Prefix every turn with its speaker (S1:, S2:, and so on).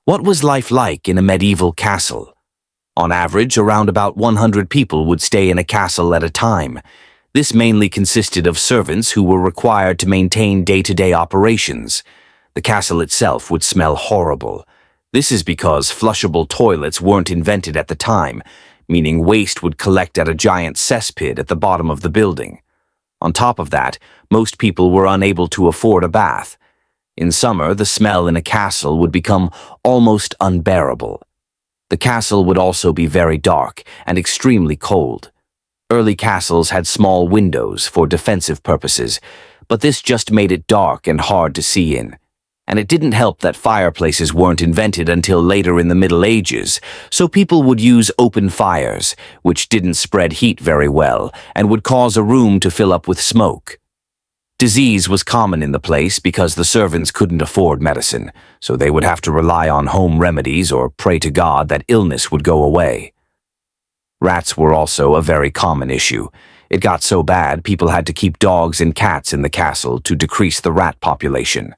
S1: What was life like in a medieval castle? On average, around about 100 people would stay in a castle at a time. This mainly consisted of servants who were required to maintain day-to-day operations. The castle itself would smell horrible. This is because flushable toilets weren't invented at the time, meaning waste would collect at a giant cesspit at the bottom of the building. On top of that, most people were unable to afford a bath. In summer, the smell in a castle would become almost unbearable. The castle would also be very dark and extremely cold. Early castles had small windows for defensive purposes, but this just made it dark and hard to see in. And it didn't help that fireplaces weren't invented until later in the Middle Ages, so people would use open fires, which didn't spread heat very well and would cause a room to fill up with smoke. Disease was common in the place because the servants couldn't afford medicine, so they would have to rely on home remedies or pray to God that illness would go away. Rats were also a very common issue. It got so bad people had to keep dogs and cats in the castle to decrease the rat population.